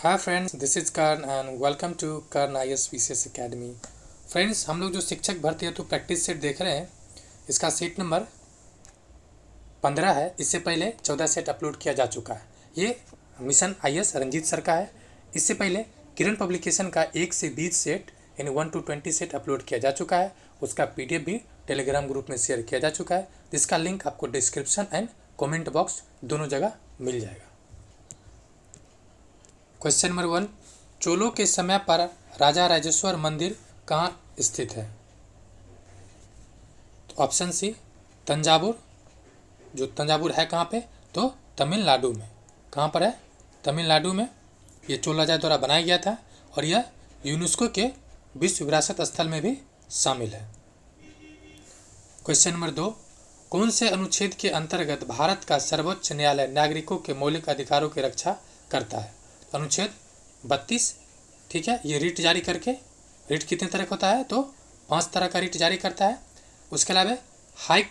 Hi friends, this is Karn and welcome to Karn IAS PCS academy. Friends, हम लोग जो शिक्षक भर्ती हेतु प्रैक्टिस सेट देख रहे हैं, इसका सेट नंबर 15 है। इससे पहले 14 सेट अपलोड किया जा चुका है। ये मिशन IAS रंजीत सर का है। इससे पहले किरण पब्लिकेशन का 1 से 20 सेट यानी 1 to 20 सेट अपलोड किया जा चुका है। उसका PDF भी टेलीग्राम ग्रुप में शेयर किया जा चुका है, जिसका लिंक आपको डिस्क्रिप्शन एंड कॉमेंट बॉक्स दोनों जगह मिल जाएगा। क्वेश्चन नंबर 1, चोलों के समय पर राजा राजेश्वर मंदिर कहाँ स्थित है? तो ऑप्शन सी तंजावुर। जो तंजावुर है कहाँ पे? तो तमिलनाडु में। कहाँ पर है? तमिलनाडु में। ये चोल राजा द्वारा बनाया गया था और यह यूनेस्को के विश्व विरासत स्थल में भी शामिल है। क्वेश्चन नंबर 2, कौन से अनुच्छेद के अंतर्गत भारत का सर्वोच्च न्यायालय नागरिकों के मौलिक अधिकारों की रक्षा करता है? अनुच्छेद 32। ठीक है, ये रिट जारी करके, रिट कितने तरह का होता है? तो 5 तरह का रिट जारी करता है। उसके अलावा हाई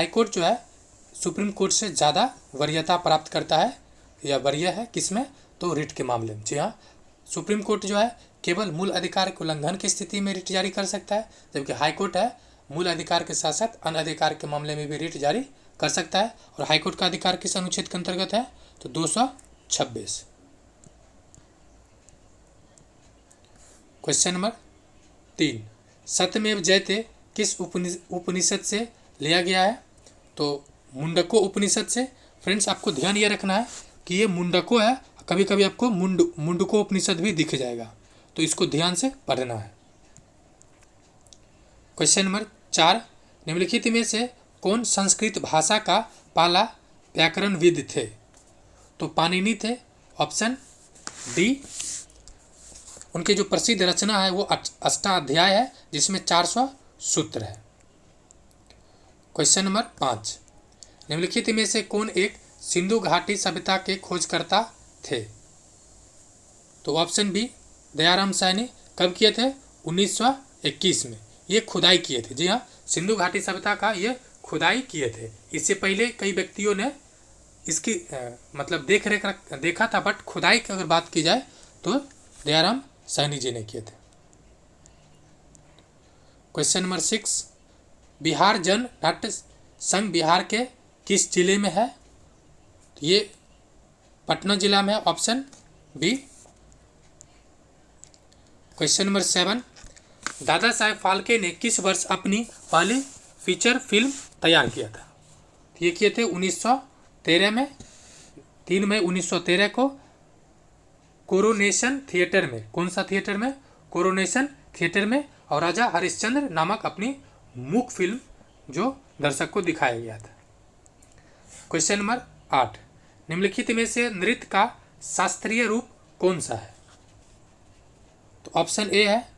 कोर्ट जो है सुप्रीम कोर्ट से ज़्यादा वरीयता प्राप्त करता है या वरीय है किसमें? तो रिट के मामले में। जी हाँ, सुप्रीम कोर्ट जो है केवल मूल अधिकार के उल्लंघन की स्थिति में रिट जारी कर सकता है, जबकि हाई कोर्ट है मूल अधिकार के साथ साथ अन्य अधिकार के मामले में भी रिट जारी कर सकता है। और हाई कोर्ट का अधिकार किस अनुच्छेद के अंतर्गत है? तो 226। क्वेश्चन नंबर 3, सत्यमेव जयते किस उपनिषद से लिया गया है? तो मुंडको उपनिषद से। फ्रेंड्स, आपको ध्यान ये रखना है कि ये मुंडको है, कभी कभी आपको मुंडको उपनिषद भी दिख जाएगा, तो इसको ध्यान से पढ़ना है। क्वेश्चन नंबर 4, निम्नलिखित में से कौन संस्कृत भाषा का पहला व्याकरणविद थे? तो पाणिनि थे। Option D. उनकी जो प्रसिद्ध रचना है वो अष्टाध्याय है, जिसमें 400 सूत्र है। क्वेश्चन नंबर 5, निम्नलिखित में से कौन एक सिंधु घाटी सभ्यता के खोजकर्ता थे? तो ऑप्शन बी दयाराम सैनी। कब किए थे? 1921 में ये खुदाई किए थे। जी हाँ, सिंधु घाटी सभ्यता का ये खुदाई किए थे। इससे पहले कई व्यक्तियों ने इसकी मतलब देखा था, बट खुदाई की अगर बात की जाए तो दयाराम सैनी जी ने किए थे। क्वेश्चन नंबर 6, बिहार जन नाट्य संघ बिहार के किस जिले में है? तो ये पटना जिला में है। Option B. Question number 7, Dada Saheb Phalke ने किस वर्ष अपनी पहली फीचर फिल्म तैयार किया था? तो ये किए थे 1913 में। 3 मई 1913 को कोरोनेशन थिएटर में। कौन सा थिएटर में? कोरोनेशन थिएटर में। और राजा हरिश्चंद्र नामक अपनी मूक फिल्म जो दर्शक को दिखाया गया था। क्वेश्चन नंबर 8, निम्नलिखित में से नृत्य का शास्त्रीय रूप कौन सा है? तो ऑप्शन ए है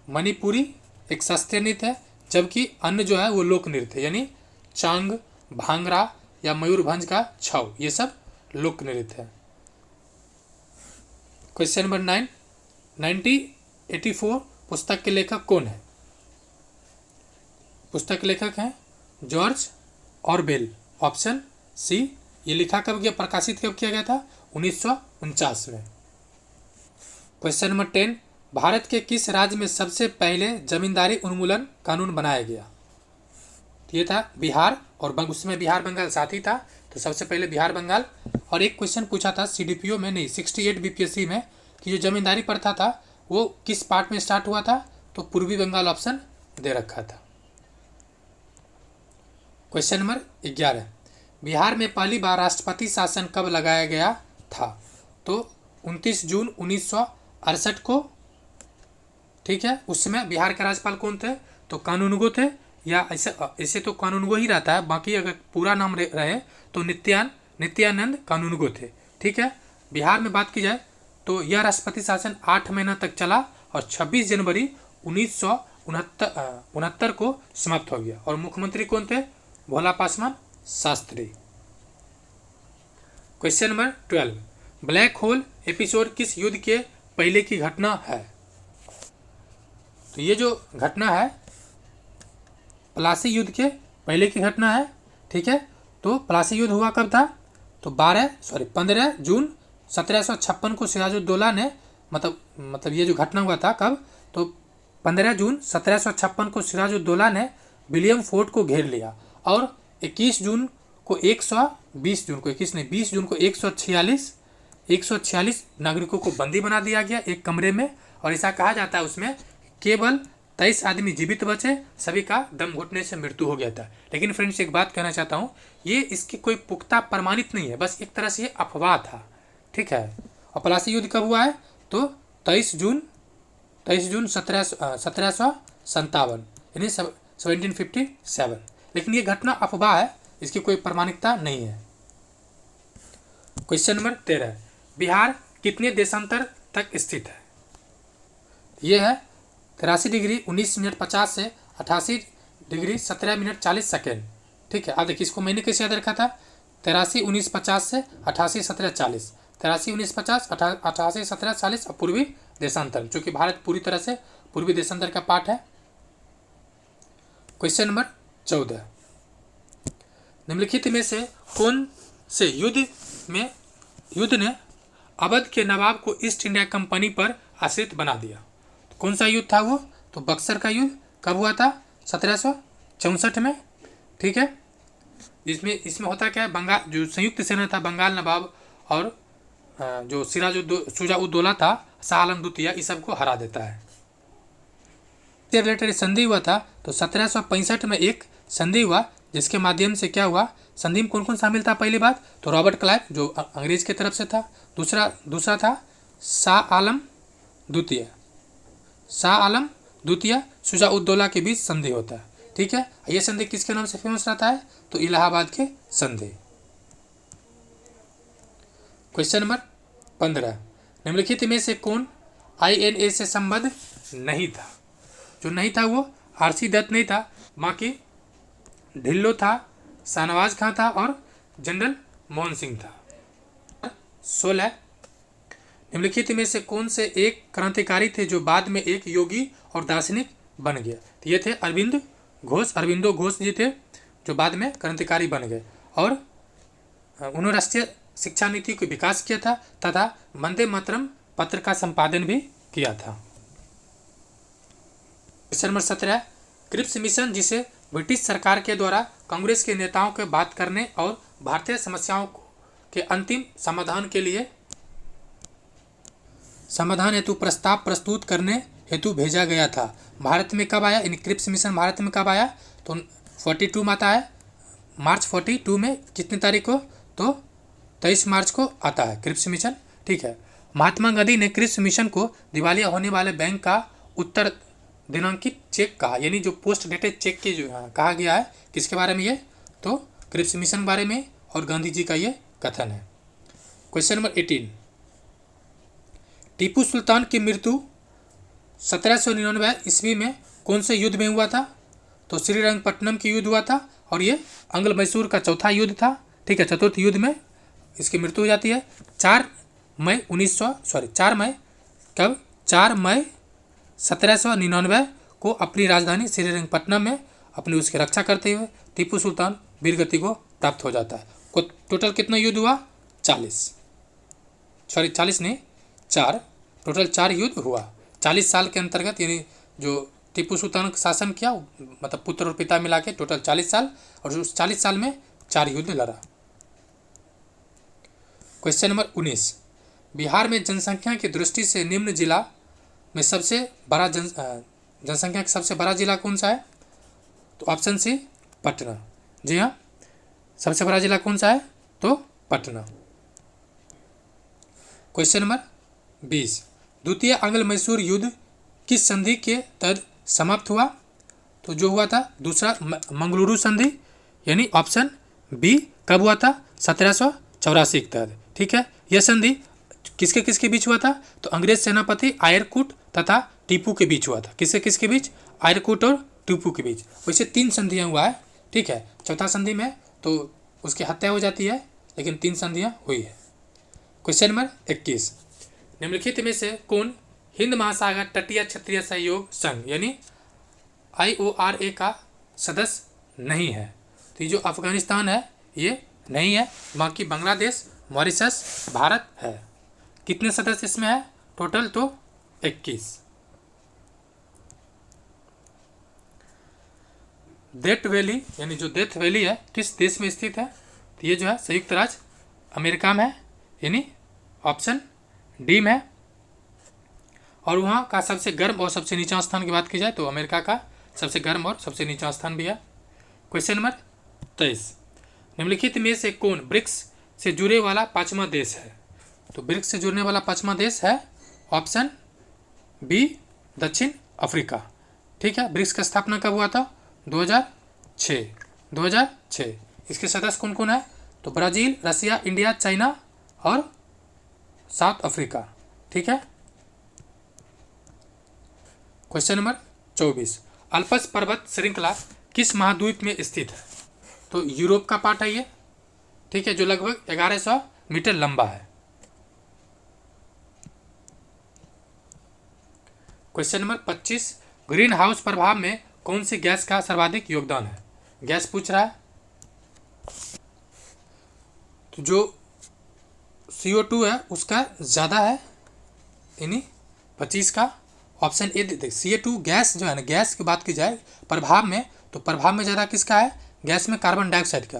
मणिपुरी, एक शास्त्रीय नृत्य है, जबकि अन्य जो है वो लोक नृत्य यानी चांग, भांगड़ा या मयूरभंज का छौ, ये सब लोक नृत्य है। क्वेश्चन नंबर 9, 1984 पुस्तक के लेखक कौन है? पुस्तक के लेखक हैं जॉर्ज ऑरवेल। Option C. ये लिखा कब गया, प्रकाशित कब किया गया था? 1949 में। क्वेश्चन नंबर 10, भारत के किस राज्य में सबसे पहले जमींदारी उन्मूलन कानून बनाया गया? ये था बिहार, और उसमें बिहार बंगाल साथ ही था, तो सबसे पहले बिहार बंगाल। और एक क्वेश्चन पूछा था CDPO में, नहीं 68 BPSC में, कि जो जमींदारी प्रथा था वो किस पार्ट में स्टार्ट हुआ था? तो पूर्वी बंगाल ऑप्शन दे रखा था। क्वेश्चन नंबर 11, बिहार में पहली बार राष्ट्रपति शासन कब लगाया गया था? तो 29 जून 1968 को। ठीक है, उस समय बिहार के राज्यपाल कौन थे? तो कानूनगो थे, या ऐसे तो कानूनगो ही रहता है, बाकी अगर पूरा नाम रहे तो नित्यानंद कानूनगो थे। ठीक है, बिहार में बात की जाए तो यह राष्ट्रपति शासन 8 महीना तक चला और 26 जनवरी 1969 को समाप्त हो गया। और मुख्यमंत्री कौन थे? Bhola Paswan Shastri. Question number 12, black hole episode किस युद्ध के पहले की घटना है? तो ये जो घटना है प्लासी युद्ध के पहले की घटना है। ठीक है, तो प्लासी युद्ध हुआ कब था? तो 15 जून 1756 को सिराजुद्दौला ने मतलब ये जो घटना हुआ था कब, तो 15 जून 1756 को सिराजुद्दौला ने विलियम फोर्ट को घेर लिया और 21 जून को 20 जून को 146 नागरिकों को बंदी बना दिया गया एक कमरे में। और ऐसा कहा जाता है उसमें केवल 23 आदमी जीवित बचे, सभी का दम घुटने से मृत्यु हो गया था। लेकिन फ्रेंड्स एक बात कहना चाहता हूँ, ये इसकी कोई पुख्ता प्रमाणित नहीं है, बस एक तरह से ये अफवाह था, ठीक है। और प्लासी युद्ध कब हुआ है, तो 23 जून 1757 यानी 1757। लेकिन ये घटना अफवाह है, इसकी कोई प्रमाणिकता नहीं है। क्वेश्चन नंबर 13, बिहार कितने देशांतर तक स्थित है? ये है 83 डिग्री 19 मिनट 50 से 88 डिग्री 17 मिनट 40 सेकेंड, ठीक है। अब देखिए इसको मैंने कैसे याद रखा था, 83 19 50 से 88 17 40, 83 19 50 88 17 40 और पूर्वी देशांतर, चूँकि भारत पूरी तरह से पूर्वी देशांतर का पार्ट है। क्वेश्चन नंबर 14, निम्नलिखित में से कौन से युद्ध ने अवध के नवाब को ईस्ट इंडिया कंपनी पर आश्रित बना दिया? तो कौन सा युद्ध था वो, तो बक्सर का युद्ध कब हुआ था, 1764 में, ठीक है। इसमें होता क्या है, बंगाल जो संयुक्त सेना था, बंगाल नवाब और जो शुजा-उद-दौला था, शाह आलम द्वितीय, इस सब को हरा देता है। इससे रिलेटेड संधि हुआ था, तो 1765 में एक संधि हुआ जिसके माध्यम से क्या हुआ, संधि में कौन कौन शामिल था, पहली बात तो रॉबर्ट क्लाइव जो अंग्रेज की तरफ से था, दूसरा था शाह आलम द्वितीय शुजा-उद-दौला के बीच संधि होता है, ठीक है। ये संधि किसके नाम से फेमस रहता है, तो इलाहाबाद के संधि। क्वेश्चन नंबर 15, निम्नलिखित में से कौन INA से संबद्ध नहीं था? जो नहीं था वो RC दत्त नहीं था, बाकी ढिल्लो था, शाहनवाज खां था और जनरल मोहन सिंह था। 16, निम्नलिखित में से कौन से एक क्रांतिकारी थे जो बाद में एक योगी और दार्शनिक बन गया? तो ये थे अरविंदो घोष जी थे जो बाद में क्रांतिकारी बन गए और उन्होंने राष्ट्रीय शिक्षा नीति को विकास किया था तथा वंदे मातरम पत्र का संपादन भी किया था। क्वेश्चन नंबर 17, क्रिप्स मिशन जिसे ब्रिटिश सरकार के द्वारा कांग्रेस के नेताओं के बात करने और भारतीय समस्याओं के अंतिम समाधान हेतु प्रस्ताव प्रस्तुत करने हेतु भेजा गया था, भारत में कब आया? इन क्रिप्स मिशन भारत में कब आया? तो 42 में आता है, मार्च 42 में, कितनी तारीख को? तो 23 मार्च को आता है क्रिप्स मिशन, ठीक है। महात्मा गांधी ने क्रिप्स मिशन को दिवालिया होने वाले बैंक का उत्तर दिनांकित चेक कहा, यानी जो पोस्ट डेटेड चेक की जो कहा गया है, किसके बारे में ये? तो क्रिप्स मिशन बारे में और गांधी जी का ये कथन है। क्वेश्चन नंबर 18, टीपू सुल्तान की मृत्यु 1799 ईस्वी में कौन से युद्ध में हुआ था? तो श्रीरंगपट्टनम की युद्ध हुआ था और ये अंग्ल मैसूर का चौथा युद्ध था, ठीक है। चतुर्थ युद्ध में इसकी मृत्यु हो जाती है। 4 मई 1799 को अपनी राजधानी श्रीरंगपट्टनम में अपनी उसकी रक्षा करते हुए टीपू सुल्तान वीरगति को प्राप्त हो जाता है। टोटल कितना युद्ध हुआ? 40 नहीं 4, टोटल 4 युद्ध हुआ 40 साल के अंतर्गत, यानी जो टीपू सुल्तान का शासन किया मतलब पुत्र और पिता मिला के टोटल 40 साल, और उस 40 साल में 4 युद्ध लड़ा। क्वेश्चन नंबर 19, बिहार में जनसंख्या की दृष्टि से निम्न जिला में सबसे बड़ा जनसंख्या का सबसे बड़ा जिला कौन सा है? तो ऑप्शन सी पटना, जी हाँ, सबसे बड़ा जिला कौन सा है? तो पटना। क्वेश्चन नंबर 20, द्वितीय आंग्ल मैसूर युद्ध किस संधि के तहत समाप्त हुआ? तो जो हुआ था दूसरा मंगलुरु संधि, यानी ऑप्शन बी कब हुआ था? 1784 के तहत, ठीक है। यह संधि किसके किसके बीच हुआ था? तो अंग्रेज सेनापति आयरकुट तथा टीपू के बीच हुआ था। किसके बीच? आयरकुट और टीपू के बीच। वैसे 3 संधियाँ हुआ है, ठीक है। चौथा संधि में तो उसकी हत्या हो जाती है, लेकिन 3 संधियाँ हुई है। क्वेश्चन नंबर 21, निम्नलिखित में से कौन हिंद महासागर तटीय क्षेत्रीय सहयोग संघ यानी IORA का सदस्य नहीं है? तो ये जो अफगानिस्तान है ये नहीं है, बाकी बांग्लादेश, मॉरिशस, भारत है। कितने सदस्य इसमें है टोटल? तो 21। डेथ वैली यानी जो डेथ वैली है किस देश में स्थित है? तो ये जो है संयुक्त राज्य अमेरिका में है, यानी ऑप्शन डी में है। और वहाँ का सबसे गर्म और सबसे नीचा स्थान की बात की जाए तो अमेरिका का सबसे गर्म और सबसे नीचा स्थान भी है। क्वेश्चन नंबर 23, निम्नलिखित में से कौन ब्रिक्स से जुड़े वाला 5वां देश है? तो ब्रिक्स से जुड़ने वाला 5वां देश है ऑप्शन बी दक्षिण अफ्रीका। ठीक है, ब्रिक्स का स्थापना कब हुआ था? 2006। इसके सदस्य कौन कौन है? तो ब्राज़ील, रसिया, इंडिया, चाइना और साउथ अफ्रीका। ठीक है। क्वेश्चन नंबर 24, अल्पस पर्वत श्रृंखला किस महाद्वीप में स्थित है? तो यूरोप का पार्ट है ये। ठीक है, जो लगभग 1100 मीटर लंबा है। क्वेश्चन नंबर 25, ग्रीन हाउस प्रभाव में कौन सी गैस का सर्वाधिक योगदान है? गैस पूछ रहा है। तो जो CO2 है उसका ज़्यादा है, यानी 25 का ऑप्शन ए देते। CO2 गैस जो है ना, गैस की बात की जाए प्रभाव में, तो प्रभाव में ज़्यादा किसका है? गैस में कार्बन डाइऑक्साइड का,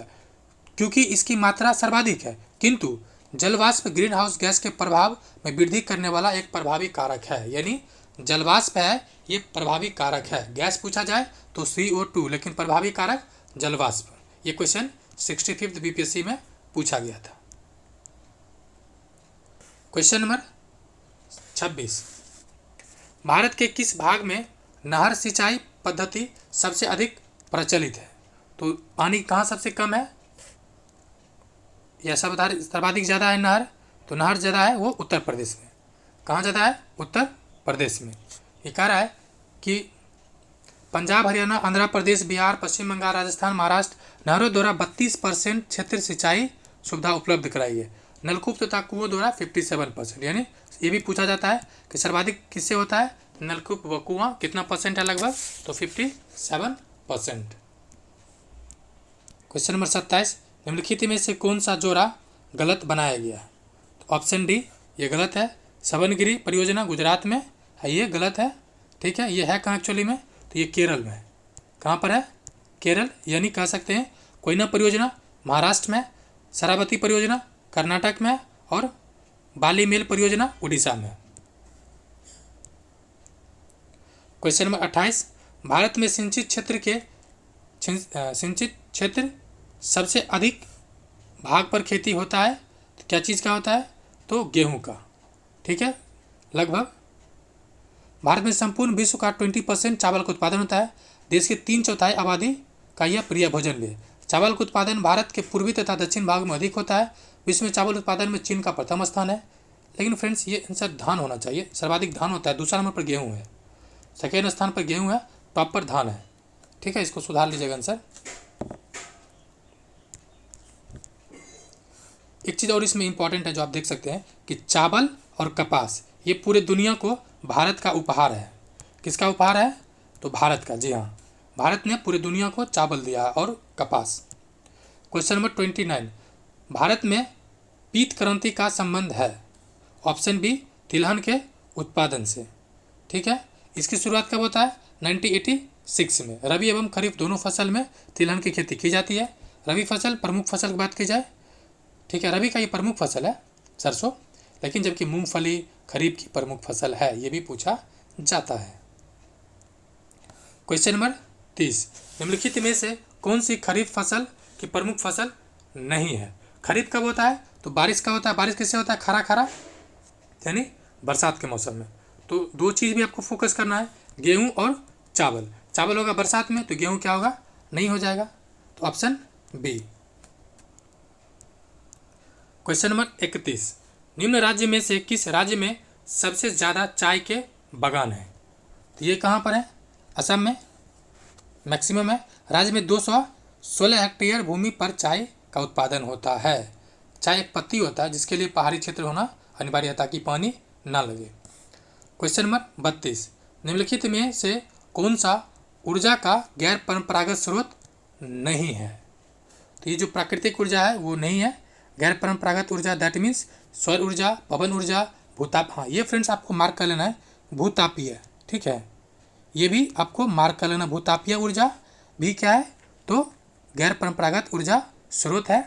क्योंकि इसकी मात्रा सर्वाधिक है। किंतु जलवाष्प ग्रीन हाउस गैस के प्रभाव में वृद्धि करने वाला एक प्रभावी कारक है, यानी जलवाष्प है ये प्रभावी कारक है। गैस पूछा जाए तो CO2, लेकिन प्रभावी कारक जलवाष्प। ये क्वेश्चन 65th BPSC में पूछा गया था। क्वेश्चन नंबर 26, भारत के किस भाग में नहर सिंचाई पद्धति सबसे अधिक प्रचलित है? तो पानी कहाँ सबसे कम है या सर्वाधिक ज़्यादा है नहर? तो नहर ज़्यादा है वो उत्तर प्रदेश में। कहाँ ज़्यादा है? उत्तर प्रदेश में। ये कह रहा है कि पंजाब, हरियाणा, आंध्र प्रदेश, बिहार, पश्चिम बंगाल, राजस्थान, महाराष्ट्र नहरों द्वारा 32% क्षेत्र सिंचाई सुविधा उपलब्ध कराई है। नलकूप तथा कुओं द्वारा 57%। यानी ये भी पूछा जाता है कि सर्वाधिक किससे होता है? नलकूप व कुआं कितना परसेंट है? लगभग तो 57%। क्वेश्चन नंबर 27, निम्नलिखित में से कौन सा जोड़ा गलत बनाया गया? तो ऑप्शन डी ये गलत है। सबनगिरी परियोजना गुजरात में है, ये गलत है। ठीक है, ये है कहाँ एक्चुअली में? तो ये केरल में है। कहाँ पर है? केरल। यानी कह सकते हैं कोयना परियोजना महाराष्ट्र में, शरावती परियोजना कर्नाटक में और बाली मेल परियोजना उड़ीसा में। क्वेश्चन नंबर 28, भारत में सिंचित क्षेत्र सबसे अधिक भाग पर खेती होता है तो क्या चीज़ का होता है? तो गेहूं का। ठीक है, लगभग भारत में संपूर्ण विश्व का 20% चावल का उत्पादन होता है। देश के 3/4 आबादी का यह प्रिय भोजन भी है। चावल का उत्पादन भारत के पूर्वी तथा दक्षिण भाग में अधिक होता है। विश्व में चावल उत्पादन में चीन का प्रथम स्थान है। लेकिन फ्रेंड्स ये आंसर धान होना चाहिए, सर्वाधिक धान होता है। दूसरा नंबर पर गेहूँ है, सेकेंड स्थान पर गेहूँ है, टॉप पर धान है। ठीक है, इसको सुधार लीजिएगा आंसर। एक चीज़ और इसमें इंपॉर्टेंट है जो आप देख सकते हैं कि चावल और कपास ये पूरे दुनिया को भारत का उपहार है। किसका उपहार है? तो भारत का। जी हाँ, भारत ने पूरी दुनिया को चावल दिया और कपास। क्वेश्चन नंबर 29, भारत में पीत क्रांति का संबंध है? ऑप्शन बी तिलहन के उत्पादन से। ठीक है, इसकी शुरुआत कब होता है? 1986 में। रबी एवं खरीफ दोनों फसल में तिलहन की खेती की जाती है। रबी फसल प्रमुख फसल की बात की जाए, ठीक है, रबी का ये प्रमुख फसल है सरसों, लेकिन जबकि मूंगफली खरीफ की प्रमुख फसल है, ये भी पूछा जाता है। क्वेश्चन नंबर 30, निम्नलिखित में से कौन सी खरीफ फसल की प्रमुख फसल नहीं है? खरीफ कब होता है? तो बारिश का होता है। बारिश किससे होता है? खरा खरा, यानी बरसात के मौसम में। तो दो चीज़ भी आपको फोकस करना है, गेहूं और चावल। चावल होगा बरसात में तो गेहूं क्या होगा? नहीं हो जाएगा। तो ऑप्शन बी। क्वेश्चन नंबर 31, निम्न राज्य में से किस राज्य में सबसे ज़्यादा चाय के बागान हैं? तो ये कहाँ पर है? असम में मैक्सिमम है। राज्य में 216 हेक्टेयर भूमि पर चाय का उत्पादन होता है। चाय एक पत्ती होता है जिसके लिए पहाड़ी क्षेत्र होना अनिवार्य है ताकि पानी ना लगे। क्वेश्चन नंबर 32, निम्नलिखित में से कौन सा ऊर्जा का गैर परंपरागत स्रोत नहीं है? तो ये जो प्राकृतिक ऊर्जा है वो नहीं है। गैर परंपरागत ऊर्जा दैट मीन्स सौर ऊर्जा, पवन ऊर्जा, भूताप, हाँ ये फ्रेंड्स आपको मार्क कर लेना है, भूतापीय, ठीक है, ये भी आपको मार्क कर लेना। भूतापीय ऊर्जा भी क्या है, तो गैर परंपरागत ऊर्जा स्रोत है,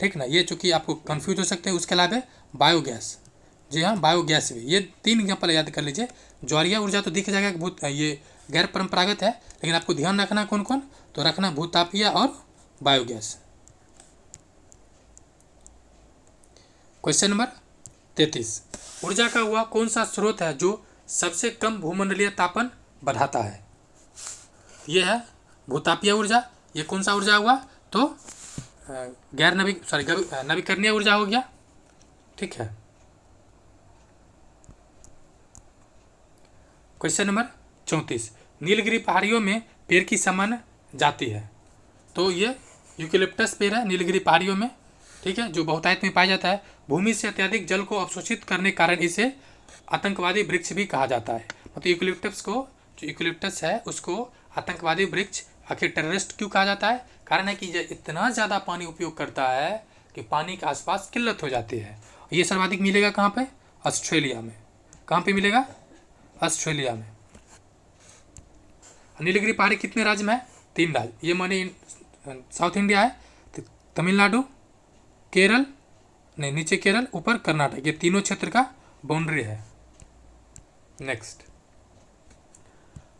ठीक ना। ये चूँकि आपको कंफ्यूज हो सकते हैं। उसके अलावा बायोगैस, जी हाँ बायोगैस भी, ये 3 एग्जाम्पल याद कर लीजिए। ज्वारीय ऊर्जा तो दिख जाएगा भूत, ये गैर परंपरागत है, लेकिन आपको ध्यान रखना कौन कौन, तो रखना भूतापीय और बायोगैस। क्वेश्चन नंबर 33, ऊर्जा का हुआ कौन सा स्रोत है जो सबसे कम भूमंडलीय तापन बढ़ाता है। ये है भूतापीय ऊर्जा। ये कौन सा ऊर्जा हुआ, तो नवीकरणीय ऊर्जा हो गया, ठीक है। क्वेश्चन नंबर 34, नीलगिरी पहाड़ियों में पेड़ की सामान्य जाति है, तो ये यूकेलिप्टस पेड़ है नीलगिरी पहाड़ियों में, ठीक है, जो बहुतायत में पाया जाता है। भूमि से अत्यधिक जल को अवशोषित करने के कारण इसे आतंकवादी वृक्ष भी कहा जाता है। मतलब यूकेलिप्टस को, जो यूकेलिप्टस है उसको आतंकवादी वृक्ष, आखिर टेररिस्ट क्यों कहा जाता है, कारण है कि ये इतना ज़्यादा पानी उपयोग करता है कि पानी के आसपास किल्लत हो जाती है। ये सर्वाधिक मिलेगा कहाँ पे, ऑस्ट्रेलिया में। कहाँ पे मिलेगा, ऑस्ट्रेलिया में। नीलगिरी पहाड़ी कितने राज्य में है, 3 राज्य, ये माने साउथ इंडिया है, तो तमिलनाडु, केरल, नहीं नीचे केरल, ऊपर कर्नाटक, ये तीनों क्षेत्र का बाउंड्री है। नेक्स्ट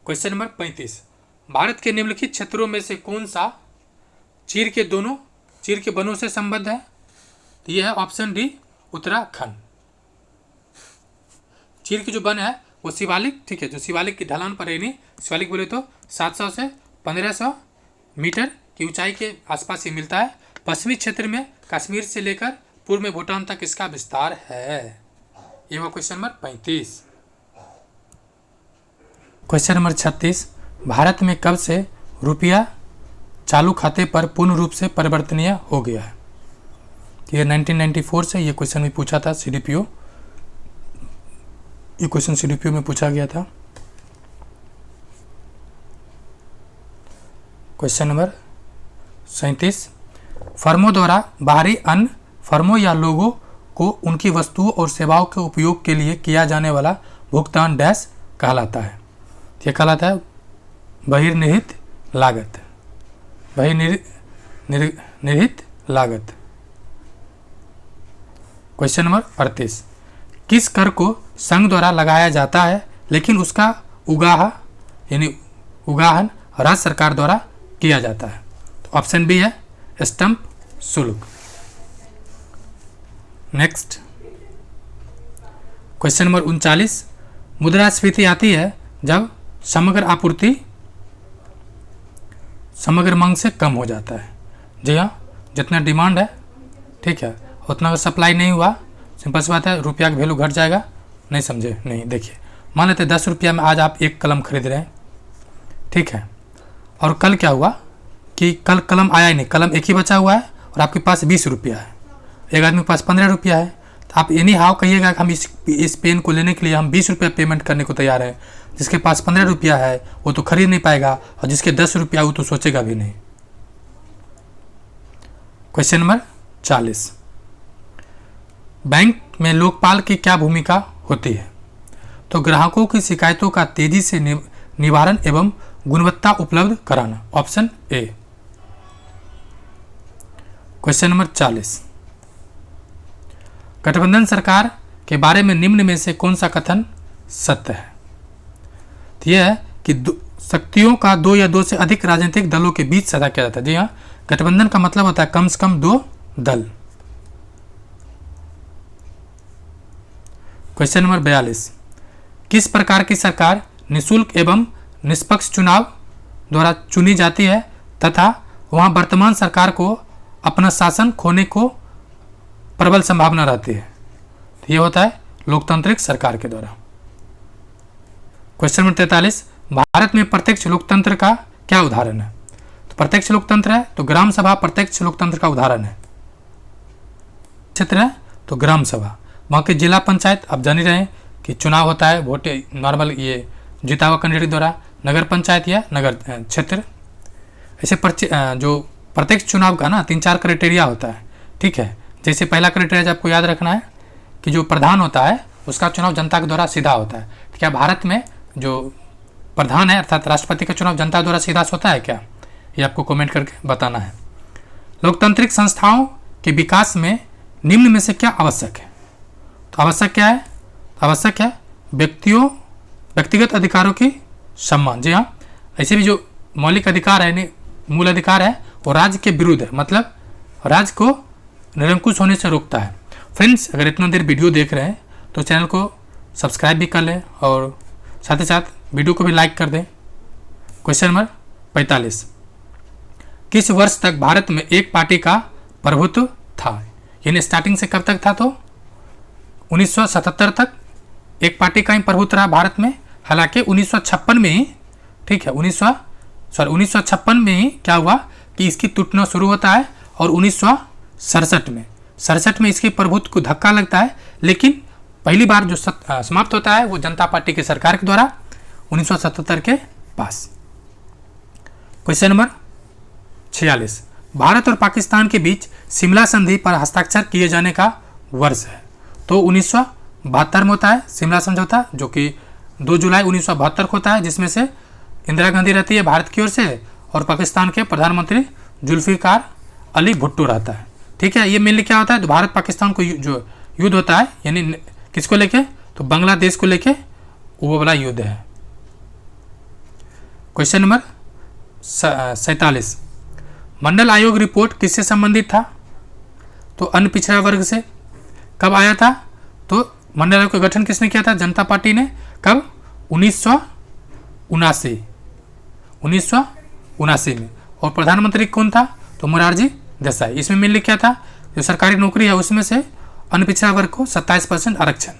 क्वेश्चन नंबर 35, भारत के निम्नलिखित क्षेत्रों में से कौन सा चीर के वनों से संबद्ध है, तो ये है ऑप्शन डी, उत्तराखंड। चीर के जो वन है वो शिवालिक, ठीक है, जो शिवालिक की ढलान पर है, नहीं शिवालिक बोले तो 700 से 1500 मीटर की ऊंचाई के आसपास ये मिलता है। पश्चिमी क्षेत्र में कश्मीर से लेकर पूर्व में भूटान तक इसका विस्तार है। ये हुआ question number 35। Question number 36, Bharat में कब से रुपया चालू खाते पर पूर्ण रूप से परिवर्तनीय हो गया है। ये 1994 से ये क्वेश्चन भी पूछा था CDPO, ये क्वेश्चन CDPO में पूछा गया था। क्वेश्चन नंबर 37, फर्मों द्वारा बाहरी अन्य फर्मों या लोगों को उनकी वस्तुओं और सेवाओं के उपयोग के लिए किया जाने वाला भुगतान डैश कहलाता है। ये कहलाता है बहिर्निहित लागत, बहिर्निहित लागत। क्वेश्चन नंबर 38, किस कर को संघ द्वारा लगाया जाता है लेकिन उसका उगाहन राज्य सरकार द्वारा किया जाता है, तो ऑप्शन बी है स्टंप शुल्क। नेक्स्ट क्वेश्चन नंबर 39, मुद्रास्फीति आती है जब समग्र आपूर्ति समग्र मांग से कम हो जाता है। जी हाँ, जितना डिमांड है, ठीक है, उतना सप्लाई नहीं हुआ, सिंपल सी बात है, रुपया का वैल्यू घट जाएगा। नहीं समझे, नहीं, देखिए मान लेते 10 रुपया में आज आप एक कलम खरीद रहे हैं, ठीक है, और कल क्या हुआ कि कल कलम आया ही नहीं, कलम एक ही बचा हुआ है और आपके पास 20 रुपया है, एक आदमी के पास 15 रुपया है, तो आप एनी हाउ कहिएगा कि हम इस पेन को लेने के लिए हम 20 रुपया पेमेंट करने को तैयार है। जिसके पास 15 रुपया है वो तो खरीद नहीं पाएगा, और जिसके 10 रुपया वो तो सोचेगा भी नहीं। क्वेश्चन नंबर 40, बैंक में लोकपाल की क्या भूमिका होती है, तो ग्राहकों की शिकायतों का तेजी से निवारण एवं गुणवत्ता उपलब्ध कराना, ऑप्शन ए। क्वेश्चन नंबर 40, गठबंधन सरकार के बारे में निम्न में से कौन सा कथन सत्य है, तो यह है कि शक्तियों का 2 या 2 से अधिक राजनीतिक दलों के बीच सदा किया जाता है। जी हाँ, गठबंधन का मतलब होता है कम से कम 2 दल। क्वेश्चन नंबर 42, किस प्रकार की सरकार निःशुल्क एवं निष्पक्ष चुनाव द्वारा चुनी जाती है तथा वहां वर्तमान सरकार को अपना शासन खोने को प्रबल संभावना रहती है, तो ये होता है लोकतांत्रिक सरकार के द्वारा। क्वेश्चन नंबर 43, भारत में प्रत्यक्ष लोकतंत्र का क्या उदाहरण है, तो प्रत्यक्ष लोकतंत्र है तो ग्राम सभा प्रत्यक्ष लोकतंत्र का उदाहरण है। क्षेत्र है तो ग्राम सभा, वहाँ के जिला पंचायत आप जान ही रहे हैं कि चुनाव होता है, वोट नॉर्मल ये जीता हुआ कैंडिडेट द्वारा, नगर पंचायत या नगर क्षेत्र। ऐसे जो प्रत्यक्ष चुनाव का ना 3-4 क्राइटेरिया होता है, ठीक है। जैसे पहला क्राइटेरिया आपको याद रखना है कि जो प्रधान होता है उसका चुनाव जनता के द्वारा सीधा होता है। तो क्या भारत में जो प्रधान है अर्थात राष्ट्रपति का चुनाव जनता द्वारा सीधा होता है क्या, ये आपको कमेंट करके बताना है। लोकतांत्रिक संस्थाओं के विकास में निम्न में से क्या आवश्यक है? तो आवश्यक क्या है? आवश्यक है व्यक्तिगत अधिकारों की सम्मान। जी हाँ, ऐसे भी जो मौलिक अधिकार है, मूल अधिकार है, वो राज्य के विरुद्ध है, मतलब राज्य को निरंकुश होने से रोकता है। फ्रेंड्स, अगर इतना देर वीडियो देख रहे हैं तो चैनल को सब्सक्राइब भी कर लें और साथ ही साथ वीडियो को भी लाइक कर दें। क्वेश्चन नंबर 45, किस वर्ष तक भारत में एक पार्टी का प्रभुत्व था? यानी स्टार्टिंग से कब तक था? तो 1977 तक एक पार्टी का ही प्रभुत्व रहा भारत में। हालांकि 1956 में ही, ठीक है, 1956 में ही क्या हुआ कि इसकी टूटना शुरू होता है और 1967 में इसके प्रभुत्व को धक्का लगता है। लेकिन पहली बार जो समाप्त होता है वो जनता पार्टी की सरकार के द्वारा 1977 के पास। क्वेश्चन नंबर 46, भारत और पाकिस्तान के बीच शिमला संधि पर हस्ताक्षर किए जाने का वर्ष है? तो 1972 में होता है शिमला समझौता, जो कि 2 जुलाई 1972 को होता है, जिसमें से इंदिरा गांधी रहती है भारत की ओर से और पाकिस्तान के प्रधानमंत्री जुल्फिकार अली भुट्टो रहता है। ठीक है, ये मेनली क्या होता है, तो भारत पाकिस्तान को जो युद्ध होता है, यानी किसको लेके, तो बांग्लादेश को लेके वो वाला युद्ध है। क्वेश्चन नंबर 47, मंडल आयोग रिपोर्ट किससे संबंधित था? तो अन्य पिछड़ा वर्ग से। कब आया था? तो मंडल आयोग का गठन किसने किया था? जनता पार्टी ने। कब? 1979 में। और प्रधानमंत्री कौन था? तो मोरारजी देसाई। इसमें मेनली क्या था, जो सरकारी नौकरी है उसमें से अन्य पिछड़ा वर्ग को 27% आरक्षण।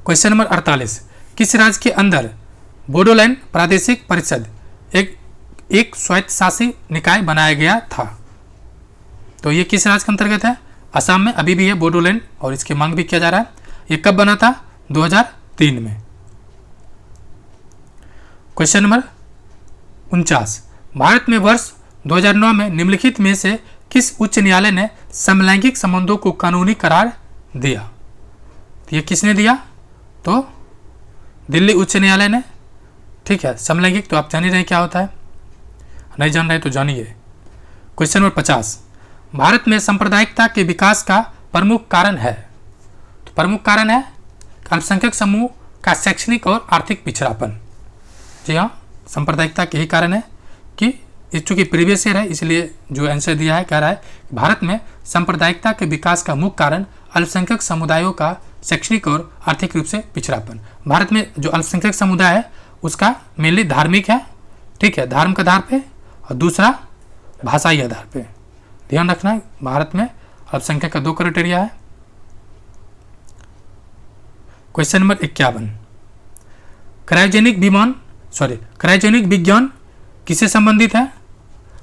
क्वेश्चन नंबर 48, किस राज्य के अंदर बोडोलैंड प्रादेशिक परिषद एक स्वायत्तशासी निकाय बनाया गया था? तो ये किस राज्य के अंतर्गत है? असम में अभी भी है बोडोलैंड और इसकी मांग भी किया जा रहा है। ये कब बना था? 2003 में। क्वेश्चन नंबर 49, भारत में वर्ष 2009 में निम्नलिखित में से किस उच्च न्यायालय ने समलैंगिक संबंधों को कानूनी करार दिया? तो ये किसने दिया? तो दिल्ली उच्च न्यायालय ने। ठीक है, समलैंगिक तो आप जान ही रहे क्या होता है, नहीं जान रहे तो जानिए। क्वेश्चन नंबर 50, भारत में सांप्रदायिकता के विकास का प्रमुख कारण है? तो प्रमुख कारण है अल्पसंख्यक समूह का शैक्षणिक और आर्थिक पिछड़ापन। जी हाँ, सांप्रदायिकता के ही कारण है कि चूंकि प्रीवियस ईयर है इसलिए जो आंसर दिया है कह रहा है भारत में सांप्रदायिकता के विकास का मुख्य कारण अल्पसंख्यक समुदायों का शैक्षणिक और आर्थिक रूप से पिछड़ापन। भारत में जो अल्पसंख्यक समुदाय है उसका मेनली धार्मिक है, ठीक है, धर्म के आधार पे, और दूसरा भाषाई आधार पे। ध्यान रखना है, भारत में अल्पसंख्यक का 2 क्राइटेरिया है। क्वेश्चन नंबर 51, क्रायोजेनिक विज्ञान किससे संबंधित है?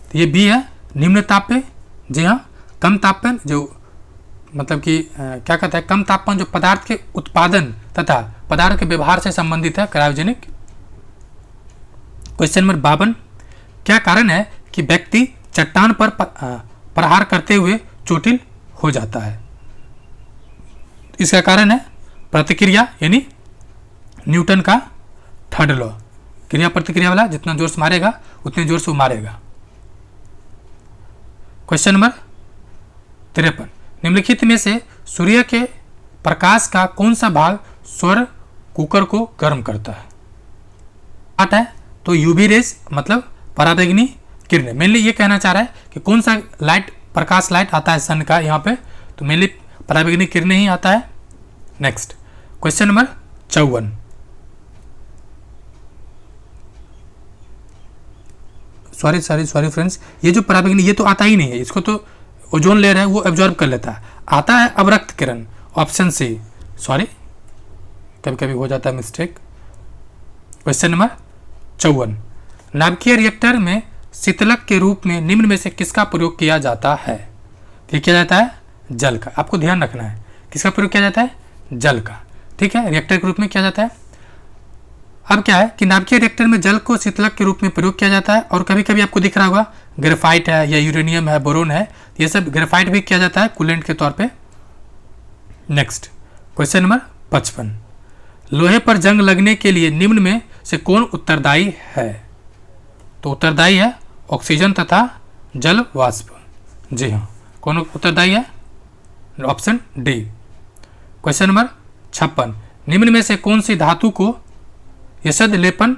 तो ये बी है, निम्न ताप पे। जी हाँ, कम तापमान जो मतलब कि क्या कहता है, कम तापमान जो पदार्थ के उत्पादन तथा पदार्थ के व्यवहार से संबंधित है, क्रायोजेनिक। क्वेश्चन नंबर 52, क्या कारण है कि व्यक्ति चट्टान पर प्रहार करते हुए चोटिल हो जाता है? इसका कारण है प्रतिक्रिया, यानी न्यूटन का 3rd लॉ, क्रिया प्रतिक्रिया वाला, जितना जोर से मारेगा उतने जोर से वो मारेगा। क्वेश्चन नंबर 53, निम्नलिखित में से सूर्य के प्रकाश का कौन सा भाग सौर कुकर को गर्म करता है? आता है तो यूवी रेज, मतलब पराबैंगनी किरणें। मेनली ये कहना चाह रहा है कि कौन सा प्रकाश लाइट आता है सन का यहाँ पे, तो मेनली पराबैंगनी किरणें ही आता है। Next question number 54, sorry friends, ये जो पराबैंगनी ये तो आता ही नहीं है, इसको तो ओजोन लेयर है वो एब्जॉर्ब कर लेता है। आता है अवरक्त किरण, ऑप्शन सी। सॉरी, कभी कभी हो जाता है मिस्टेक। क्वेश्चन नंबर 54, नाभिकीय रिएक्टर में शीतलक के रूप में निम्न में से किसका प्रयोग किया जाता है? ये किया जाता है जल का। आपको ध्यान रखना है किसका प्रयोग किया जाता है? जल का। ठीक है, रिएक्टर के रूप में किया जाता है। अब क्या है कि नाभिकीय रिएक्टर में जल को शीतलक के रूप में प्रयोग किया जाता है, और कभी कभी आपको दिख रहा होगा ग्रेफाइट है या यूरेनियम है, बोरोन है, ये सब ग्रेफाइट भी किया जाता है कूलेंट के तौर पे। नेक्स्ट क्वेश्चन नंबर 55, लोहे पर जंग लगने के लिए निम्न में से कौन उत्तरदायी है? तो उत्तरदायी है ऑक्सीजन तथा जल वाष्प। जी हाँ, कौन उत्तरदायी है? Option D. क्वेश्चन नंबर 56, निम्न में से कौन सी धातु को यशद लेपन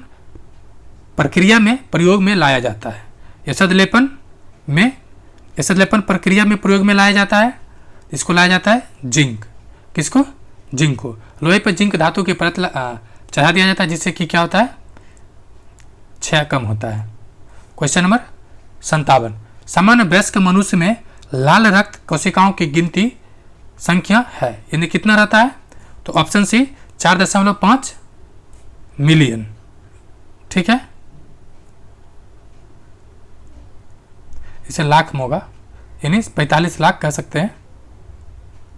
प्रक्रिया में प्रयोग में लाया जाता है? यशद लेपन प्रक्रिया में प्रयोग में लाया जाता है, इसको लाया जाता है जिंक। किसको? जिंक को। लोहे पर जिंक धातु की परत चढ़ा दिया जाता है, जिससे कि क्या होता है? क्षय कम होता है। क्वेश्चन नंबर 57, सामान्य वयस्क मनुष्य में लाल रक्त कोशिकाओं की गिनती संख्या है, यानी कितना रहता है? तो ऑप्शन सी 4.5 मिलियन। ठीक है, इसे लाख में होगा, यानी 45 लाख कह सकते हैं।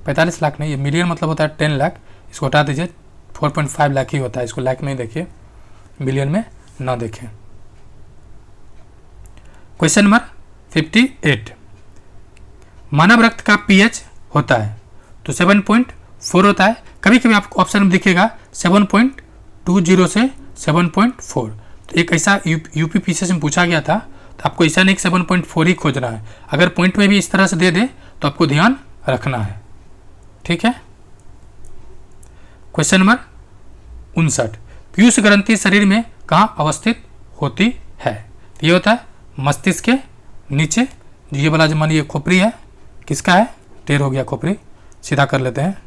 45 लाख नहीं, ये मिलियन मतलब होता है 10 लाख, इसको हटा दीजिए, 4.5 लाख ही होता है, इसको लाख में ही देखिए, मिलियन में ना देखें। क्वेश्चन नंबर 58, मानव रक्त का पीएच होता है तो 7.4 होता है। कभी कभी आपको ऑप्शन में दिखेगा 7.20 से 7.4, तो एक ऐसा यूपी पीसीएस में पूछा गया था, तो आपको ऐसा नहीं कि 7.4 ही खोजना है, अगर पॉइंट में भी इस तरह से दे दे तो आपको ध्यान रखना है। ठीक है, क्वेश्चन नंबर 59, पीयूष ग्रंथि शरीर में कहाँ अवस्थित होती है? तो ये होता है मस्तिष्क के नीचे। ये वाला जो मान लीजिए खोपड़ी है, किसका है? टेढ़ हो गया खोपड़ी, सीधा कर लेते हैं।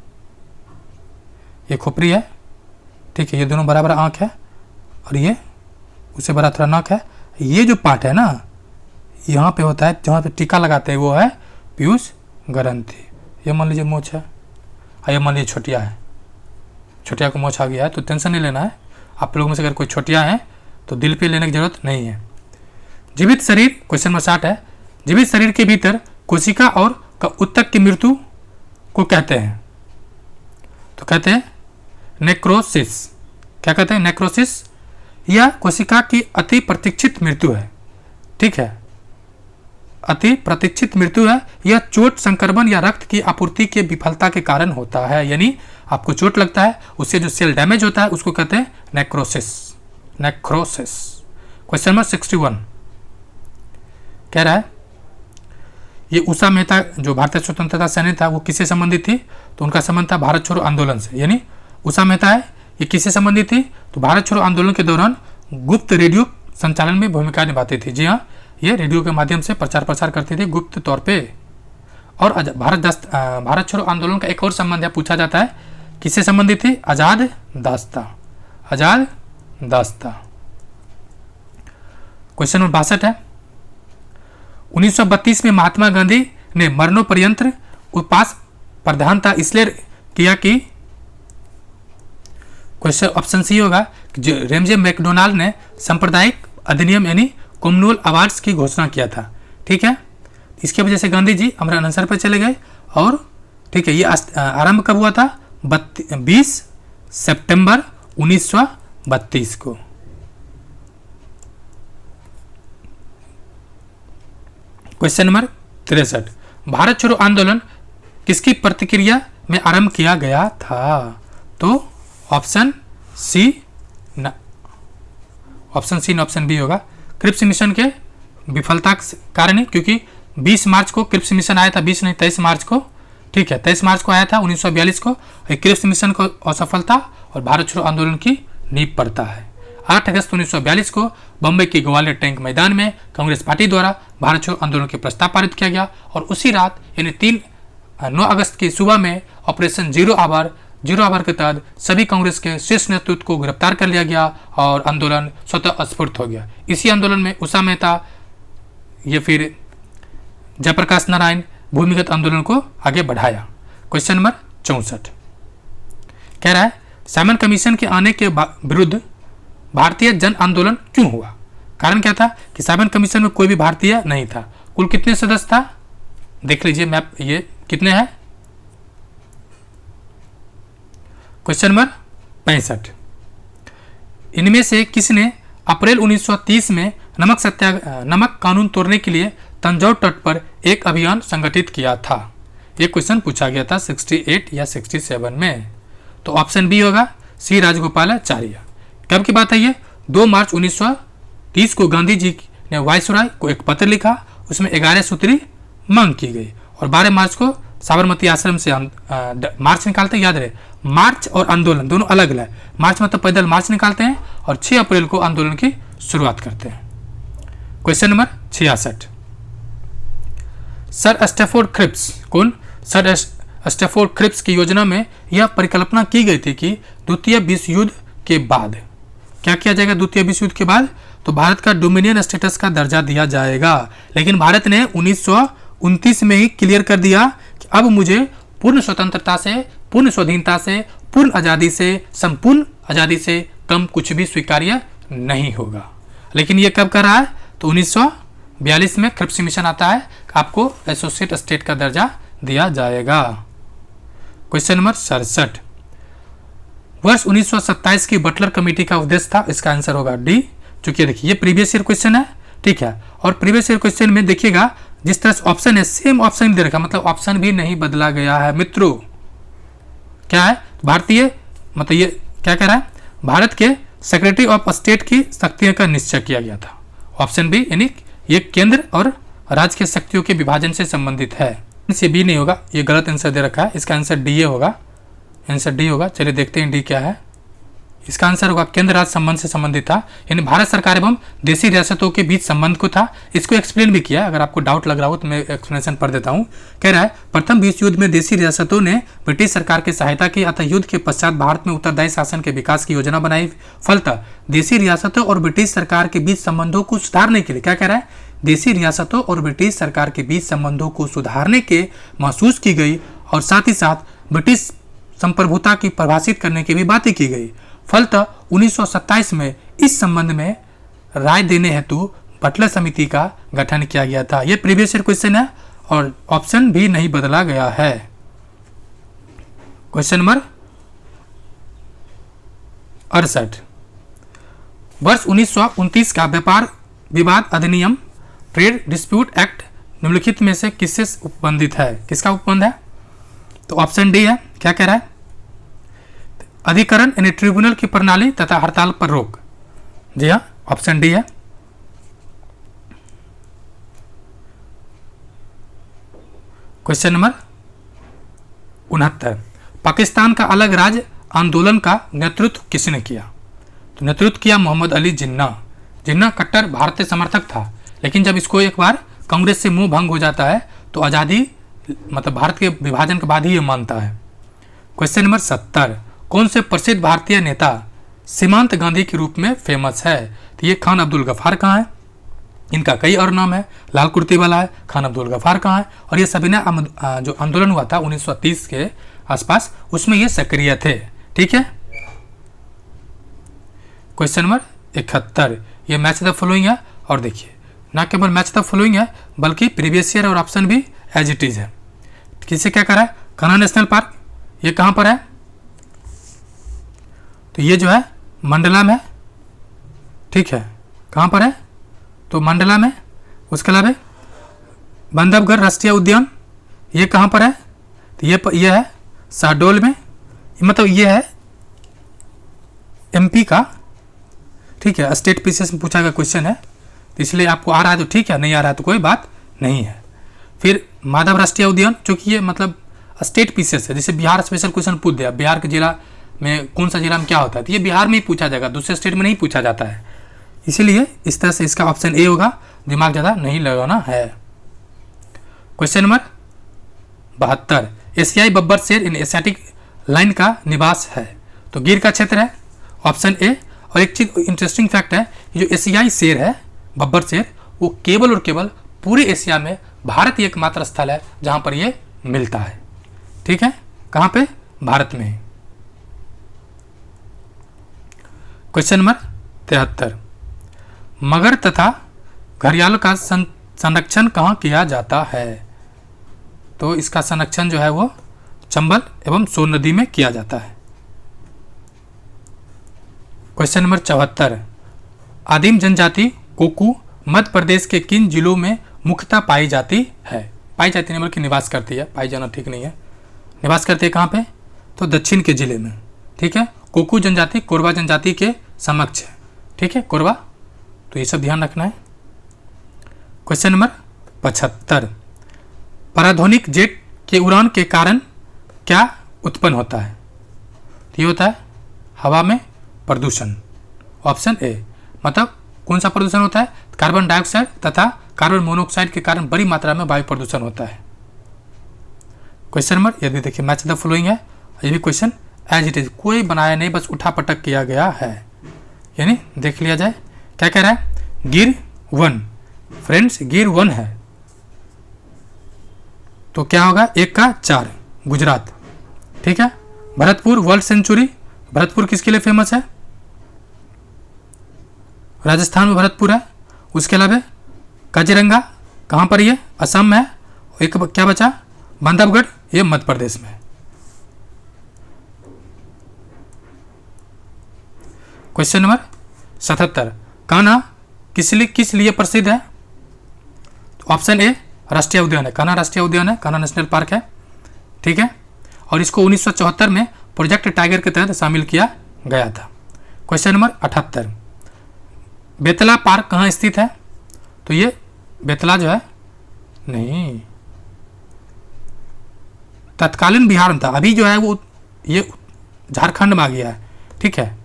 ये खोपड़ी है, ठीक है, ये दोनों बराबर आँख है और ये उससे बड़ा थोड़ा नाक है। ये जो पार्ट है ना, यहाँ पे होता है, जहाँ पे टीका लगाते हैं वो है पीयूष ग्रंथि। ये मान लीजिए मोछ है, और ये मान लीजिए छोटिया है, छोटिया को मोछ आ गया है, तो टेंशन नहीं लेना है। आप लोगों में से अगर कोई छोटिया है तो दिल पे लेने की जरूरत नहीं है। जीवित शरीर, क्वेश्चन नंबर 60 है, जीवित शरीर के भीतर कोशिका और ऊतक की मृत्यु को कहते हैं, तो कहते हैं नेक्रोसिस। क्या कहते हैं? नेक्रोसिस। यह कोशिका की अति प्रतीक्षित मृत्यु है। ठीक है, अति प्रतीक्षित मृत्यु है। यह चोट, संक्रमण या रक्त की आपूर्ति के विफलता के कारण होता है, यानी आपको चोट लगता है, उससे जो सेल डैमेज होता है उसको कहते हैं नेक्रोसिस। नेक्रोसिस। क्वेश्चन नंबर 61 कह रहा है, ये उषा मेहता जो भारतीय स्वतंत्रता सेनानी था वो किससे संबंधित थी? तो उनका संबंध था भारत छोड़ो आंदोलन से। यानी उषा मेहता है, ये किससे संबंधित थी? तो भारत छोड़ो आंदोलन के दौरान गुप्त रेडियो संचालन में भूमिका निभाती थी। जी हाँ, ये रेडियो के माध्यम से प्रचार प्रसार करती थी गुप्त तौर पे। और भारत छोड़ो आंदोलन का एक और संबंध है, पूछा जाता है, किससे संबंधित थी? आजाद दास्ता। आजाद दास्ता। क्वेश्चन नंबर 62 है, 1932 में महात्मा गांधी ने मरणोपर्यंत उपवास प्रधानता इसलिए किया कि, क्वेश्चन ऑप्शन सी होगा, जो रेमजे मैकडोनाल्ड ने सांप्रदायिक अधिनियम यानी कॉमनवेल्थ अवार्ड्स की घोषणा किया था। ठीक है, इसकी वजह से गांधी जी अमृत अनशन पर चले गए। और ठीक है, ये आरंभ कब हुआ था? 20 सितंबर 1932 को। क्वेश्चन नंबर 63, भारत छोड़ो आंदोलन किसकी प्रतिक्रिया में आरंभ किया गया था? तो ऑप्शन सी न ऑप्शन बी होगा, क्रिप्स मिशन के विफलता के कारण ही, क्योंकि 20 मार्च को क्रिप्स मिशन आया था, 20 नहीं 23 मार्च को। ठीक है, 23 मार्च को आया था 1942 को। क्रिप्स मिशन को असफलता और भारत छोड़ो आंदोलन की नींव पड़ता है। 8 अगस्त 1942 को बम्बई के ग्वालियर टैंक मैदान में कांग्रेस पार्टी द्वारा भारत छोड़ो आंदोलन के प्रस्ताव पारित किया गया, और उसी रात यानी 9 अगस्त की सुबह में ऑपरेशन जीरो आवर के तहत सभी कांग्रेस के शीर्ष नेतृत्व को गिरफ्तार कर लिया गया और आंदोलन स्वतः स्फूर्त हो गया। इसी आंदोलन में उषा मेहता, ये फिर जयप्रकाश नारायण भूमिगत आंदोलन को आगे बढ़ाया। क्वेश्चन नंबर 64 कह रहा है, साइमन कमीशन के आने के विरुद्ध भारतीय जन आंदोलन क्यों हुआ? कारण क्या था कि साइमन कमीशन में कोई भी भारतीय नहीं था। कुल कितने सदस्य था? देख लीजिए मैप, ये कितने हैं? क्वेश्चन नंबर 65, इनमें से किसने अप्रैल 1930 में नमक कानून तोड़ने के लिए तंजौर तट पर एक अभियान संगठित किया था? ये क्वेश्चन पूछा गया था 68 या 67 में। तो ऑप्शन बी होगा सी राजगोपालाचार्य। कब की बात है ये? 2 मार्च 1930 को गांधी जी ने वायसराय को एक पत्र लिखा, उसमें 11 सूत्री मांग की गई और 12 मार्च को साबरमती आश्रम से मार्च निकालते हैं। याद रहे, मार्च और आंदोलन दोनों अलग अलग। मार्च मतलब पैदल मार्च निकालते हैं और 6 अप्रैल को आंदोलन की शुरुआत करते हैं। Question number 66, sir Stafford Cripps, कौन? सर स्टैफोर्ड क्रिप्स की योजना में यह परिकल्पना की गई थी कि द्वितीय विश्व युद्ध के बाद क्या किया जाएगा? द्वितीय विश्व युद्ध के बाद तो भारत का डोमिनियन स्टेटस का दर्जा दिया जाएगा। लेकिन भारत ने 1929 में ही क्लियर कर दिया कि अब मुझे पूर्ण स्वतंत्रता से, पूर्ण स्वाधीनता से, पूर्ण आज़ादी से, संपूर्ण आज़ादी से कम कुछ भी स्वीकार्य नहीं होगा। लेकिन ये कब कर रहा है? तो 1942 में क्रिप्स मिशन आता है, आपको एसोसिएट स्टेट का दर्जा दिया जाएगा। क्वेश्चन नंबर 67, वर्ष 1927 की बटलर कमेटी का उद्देश्य था, इसका आंसर होगा डी। चूंकि देखिए ये प्रीवियस ईयर क्वेश्चन है, ठीक है, और प्रीवियस ईयर क्वेश्चन में देखिएगा जिस तरह से ऑप्शन है सेम ऑप्शन दे रखा, मतलब ऑप्शन भी नहीं बदला गया है मित्रों। क्या है? भारतीय, मतलब ये क्या कह रहा है? भारत के सेक्रेटरी ऑफ स्टेट की शक्तियों का निश्चय किया गया था। ऑप्शन बी, यानी ये केंद्र और राज्य के शक्तियों के विभाजन से संबंधित है। इसे बी नहीं होगा, ये गलत आंसर दे रखा है, इसका आंसर डी ए होगा, आंसर डी होगा। चलिए देखते हैं डी क्या है। इसका आंसर होगा केंद्र राज्य संबंध से संबंधित था, यानी भारत सरकार एवं देशी रियासतों के बीच संबंध को था। इसको एक्सप्लेन भी किया, अगर आपको डाउट लग रहा हो तो मैं एक्सप्लेनेशन पढ़ देता हूँ। कह रहा है प्रथम विश्व युद्ध में देशी रियासतों ने ब्रिटिश सरकार की सहायता की, अतः युद्ध के पश्चात भारत में उत्तरदायी शासन के विकास की योजना बनाई। फलतः देशी रियासतों और ब्रिटिश सरकार के बीच संबंधों को सुधारने के लिए, क्या कह रहा है? देशी रियासतों और ब्रिटिश सरकार के बीच संबंधों को सुधारने के महसूस की गई और साथ ही साथ ब्रिटिश संप्रभुता की परिभाषित करने की भी बातें की गई। फलतः 1927 में इस संबंध में राय देने हेतु बटलर समिति का गठन किया गया था। यह प्रीवियस ईयर क्वेश्चन है और ऑप्शन भी नहीं बदला गया है। क्वेश्चन नंबर 68, वर्ष 1929 का व्यापार विवाद अधिनियम ट्रेड डिस्प्यूट एक्ट निम्नलिखित में से किससे उपबंधित है? किसका उपबंध है? तो ऑप्शन डी है। क्या कह रहा है? अधिकरण यानी ट्रिब्यूनल की प्रणाली तथा हड़ताल पर रोक। जी हाँ, ऑप्शन डी है। क्वेश्चन नंबर 69, पाकिस्तान का अलग राज्य आंदोलन का नेतृत्व किसने किया? तो नेतृत्व किया मोहम्मद अली जिन्ना। जिन्ना कट्टर भारतीय समर्थक था, लेकिन जब इसको एक बार कांग्रेस से मुंह भंग हो जाता है तो आज़ादी, मतलब भारत के विभाजन के बाद ही ये मानता है। क्वेश्चन नंबर 70, कौन से प्रसिद्ध भारतीय नेता सीमांत गांधी के रूप में फेमस है? तो ये खान अब्दुल गफ्फार कहाँ है? इनका कई और नाम है, लाल कुर्ती वाला है, खान अब्दुल गफ्फार कहाँ है? और ये सभी ने जो आंदोलन हुआ था 1930 के आसपास, उसमें ये सक्रिय थे। ठीक है। क्वेश्चन नंबर 71, ये मैच द फॉलोइंग है, और देखिए ना केवल मैच द फॉलोइंग है बल्कि प्रीवियस ईयर और ऑप्शन भी एज इट इज है। किससे क्या करा है? कान्हा नेशनल पार्क, ये कहाँ पर है? तो ये जो है मंडला में, ठीक है। कहाँ पर है? तो मंडला में। उसके अलावा बांधवगढ़ राष्ट्रीय उद्यान, ये कहाँ पर है? तो ये है शहडोल में, मतलब ये है एमपी का, ठीक है। स्टेट पीसीएस में पूछा गया क्वेश्चन है, तो इसलिए आपको आ रहा है तो ठीक है, नहीं आ रहा है तो कोई बात नहीं है। फिर माधव राष्ट्रीय उद्यान, चूँकि ये मतलब स्टेट पीसीएस है, जैसे बिहार स्पेशल क्वेश्चन पूछ दिया, बिहार के जिला में कौन सा जिला में क्या होता है, तो ये बिहार में ही पूछा जाएगा, दूसरे स्टेट में नहीं पूछा जाता है। इसीलिए इस तरह से इसका ऑप्शन ए होगा, दिमाग ज़्यादा नहीं लगाना है। क्वेश्चन नंबर 72, एशियाई बब्बर शेर इन एशियाटिक लाइन का निवास है, तो गिर का क्षेत्र है, ऑप्शन ए। और एक चीज़ इंटरेस्टिंग फैक्ट है, जो एशियाई शेर है, बब्बर शेर, वो केवल और केवल पूरे एशिया में भारत ही एकमात्र स्थल है जहाँ पर ये मिलता है। ठीक है, कहाँ पे? भारत में ही। क्वेश्चन नंबर 73, मगर तथा घड़ियाल का संरक्षण कहाँ किया जाता है? तो इसका संरक्षण जो है वो चंबल एवं सोन नदी में किया जाता है। क्वेश्चन नंबर 74, आदिम जनजाति कोकू मध्य प्रदेश के किन जिलों में मुख्यतः पाई जाती है? पाई जाती नहीं बल्कि निवास करती है, पाई जाना ठीक नहीं है। निवास करती है कहाँ पे? तो दक्षिण के जिले में, ठीक है। कोकू जनजाति कोरवा जनजाति के समक्ष है, ठीक है, कोरवा। तो ये सब ध्यान रखना है। क्वेश्चन नंबर 75, पराध्वनिक जेट के उड़ान के कारण क्या उत्पन्न होता है? तो ये होता है हवा में प्रदूषण। ऑप्शन ए, मतलब कौन सा प्रदूषण होता है? कार्बन डाइऑक्साइड तथा कार्बन मोनोऑक्साइड के कारण बड़ी मात्रा में वायु प्रदूषण होता है। क्वेश्चन नंबर, यदि देखिए मैच द फॉलोइंग है, ये भी क्वेश्चन एज इट इज, कोई बनाया नहीं, बस उठा पटक किया गया है, यानी देख लिया जाए। क्या कह रहा है? गिर 1, फ्रेंड्स गिर 1 है तो क्या होगा? 1 का 4, गुजरात, ठीक है। भरतपुर वर्ल्ड सेंचुरी, भरतपुर किसके लिए फेमस है? राजस्थान में भरतपुर है। उसके अलावा काजीरंगा कहाँ पर? ये असम में है। एक क्या बचा? बांधवगढ़, ये मध्य प्रदेश में है। क्वेश्चन नंबर 77, कान्हा किस लिए प्रसिद्ध है? ऑप्शन ए राष्ट्रीय उद्यान है, कान्हा राष्ट्रीय उद्यान है, कान्हा नेशनल पार्क है, ठीक है। और इसको 1974 में प्रोजेक्ट टाइगर के तहत शामिल किया गया था। क्वेश्चन नंबर 78, बेतला पार्क कहाँ स्थित है? तो ये बेतला जो है नहीं, तत्कालीन बिहार में था, अभी जो है वो ये झारखंड में आ गया है, ठीक है।